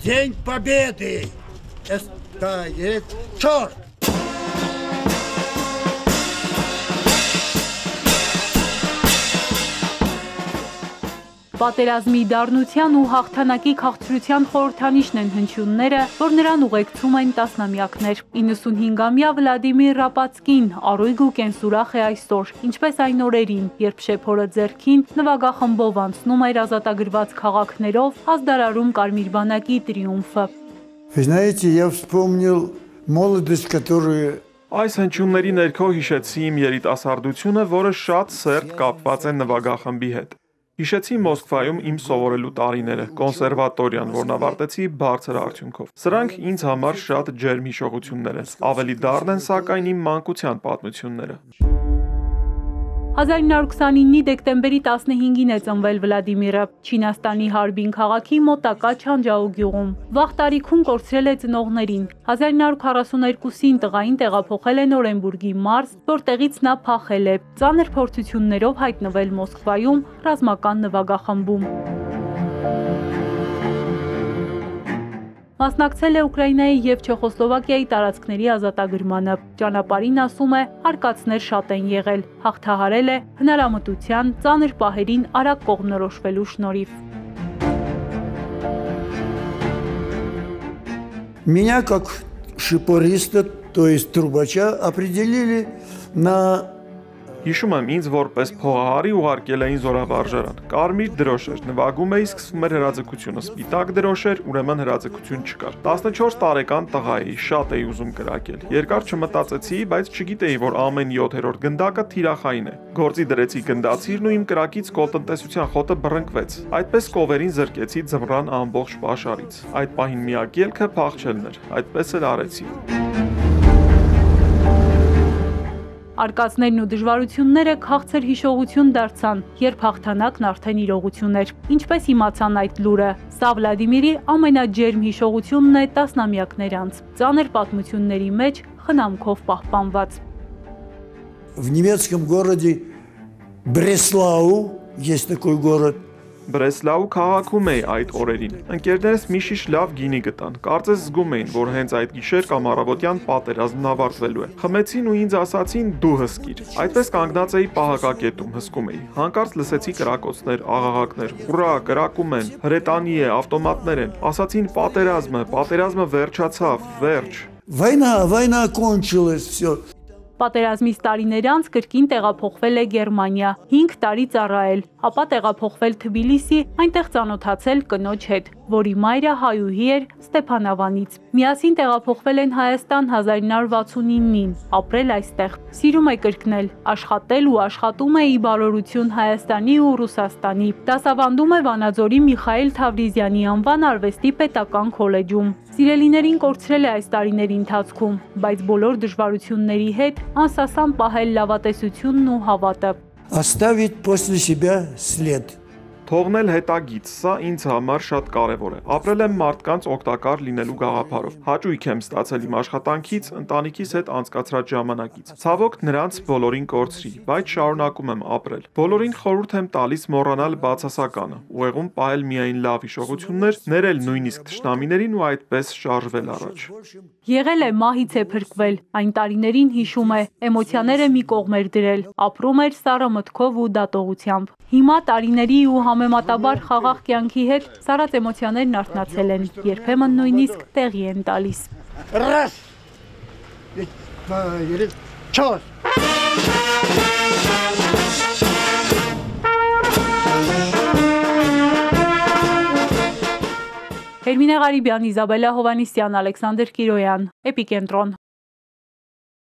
День Победы! Стоит черт! Պատերազմի դառնության ու հաղթանակի քաղցրության խորհրդանիշն են հնչյունները, որ նրան ուղեկցում են տասնամյակներ։ 95-ամյա Վլադիմիր Ռապացկին առույգ ու կենսուրախ է այսօր, ինչպես այն օրերին, երբ շեփորը ձեռքին նվագախմբով անցնում էր ազատագրված քաղաքներով, ազդարարում Կարմիր բանակի տրիումֆը։ Знаете, я вспомнил молодость, которую Այս հնչյունների ներքո հիշեցի իմ երիտասարդությունը, որը շատ սերտ կապված է նվագախմբի հետ։ Հիշեցի Մոսկվայում իմ սովորելու տարիները, կոնսերվատորիան, որն ավարտեցի բարձր արդյունքով։ Սրանք ինձ համար շատ ջերմ հիշողություններ են, ավելի դառն են սակայն իմ մանկության պատմությունները։ 1929-ի դեկտեմբերի 15-ին է ծնվել Վլադիմիրը, Չինաստանի Հարբին քաղաքի մոտակա Չանջաու գյուղում։ Վաղ տարիքում կորցրել է ծնողներին։ 1942-ին տղային տեղափոխել են Օրենբուրգի մարզ, որտեղից նա փախել է, ծանր փորձություններով հայտնվել Մոսկվայում ռազմական նվագախմբում։ Մասնակցել է Ուկրաինայի և Չեխոսլովակիայի տարածքների ազատագրմանը։ Ճանապարհին, ասում է, արկածներ շատ են եղել, հաղթահարել է հնարամտության, ծանր պահերին արագ կողմնորոշվելու շնորհիվ։ меня как шипориста, то есть трубача, определили на Հիշում եմ ինձ որպես փողահարի ուղարկել էին զորավարժարան։ Կարմիր դրոշ էր, նվագում էի, սկսվում էր հրաձգությունը, սպիտակ դրոշ էր, ուրեմն հրաձգություն չկար։ 14 տարեկան տղա էի, շատ էի ուզում կրակել։ Երկար չմտածեցի, բայց չգիտեի, որ ամեն 7-րդ գնդակը թիրախային է։ Գործի դրեցի գնդացիրն ու իմ կրակից կոլտնտեսության խոտը բռնկվեց։ Այդպես կովերին զրկեցի ձմռան ամբողջ պաշարից։ Այդ պահին միակ ելքը փախչելն էր, այդպես էլ արեցի։ Արկածներն ու դժվարությունները քաղցր հիշողություն դարձան, երբ հաղթանակն արդեն իրողություն էր։ Ինչպես իմացան այդ լուրը, սա Վլադիմիրի ամենաջերմ հիշողությունն է տասնամյակներ անց, ծանր պատմությունների մեջ խնամքով պահպանված։ в немецком городе Бреслау, есть такой город. Բրեսլաու քաղաքում էի այդ օրերին։ Ընկերներս մի շիշ լավ գինի գտան։ Կարծես զգում էին, որ հենց այդ գիշեր կամ առավոտյան պատերազմն ավարտվելու է։ Խմեցին ու ինձ ասացին՝ դու հսկիր։ Այդպես կանգնած էի պահակակետում, հսկում էի։ Հանկարծ լսեցի կրակոցներ, աղաղակներ։ Ուռա, կրակում են, հրետանի է, ավտոմատներ են։ Ասացին՝ պատերազմը վերջացավ, վերջ։ Война кончилась, все. Պատերազմից տարիներ անց կրկին տեղափոխվել է Գերմանիա, 5 տարի ծառայել, ապա տեղափոխվել Թբիլիսի, այնտեղ ծանոթացել կնոջ հետ, որի մայրը հայուհի էր Ստեփանավանից։ Միասին տեղափոխվել են Հայաստան 1969-ին, ապրել այստեղ։ Սիրում է կրկնել, աշխատել ու աշխատում է ի բարօրություն Հայաստանի ու Ռուսաստանի։ Դասավանդում է Վանաձորի Միխայել Թավրիզյանի անվան արվեստի պետական քոլեջում։ Սիրելիներին կորցրել է այս տարիների ընթացքում, բայց բոլոր դժվարությունների հետ անսասան պահել լավատեսությունն ու հավատը։ Оставить после себя след. Թողնել հետագիծ, սա ինձ համար շատ կարևոր է։ Ապրել եմ մարդկանց օգտակար լինելու գաղափարով։ Հաճույք եմ ստացել իմ աշխատանքից, ընտանիքիս հետ անցկացրած ժամանակից։ Ցավոք նրանց բոլորին կորցրի, բայց շարունակում եմ ապրել։ Բոլորին խորհուրդ եմ տալիս մոռանալ բացասականը, ուղեղում պահել միայն լավ հիշողություններ, ներել նույնիսկ թշնամիներին ու այդպես շարժվել առաջ։ Եղել է մահից է փրկվել, այն տարիներին հիշում է, էմոցիաները մի կողմ էր դրել, ապրում էր սառը մտքով ու դատողությամբ։ Հիմա տարիների ու համեմատաբար խաղաղ կյանքի հետ սառած էմոցիաներն արթնացել են, երբեմն նույնիսկ տեղի են տալիս։ Раз, два, четыре. Հերմինե Ղարիբյան, Իզաբելլա Հովանիսյան, Ալեքսանդր Կիրոյան, Էպիկենտրոն։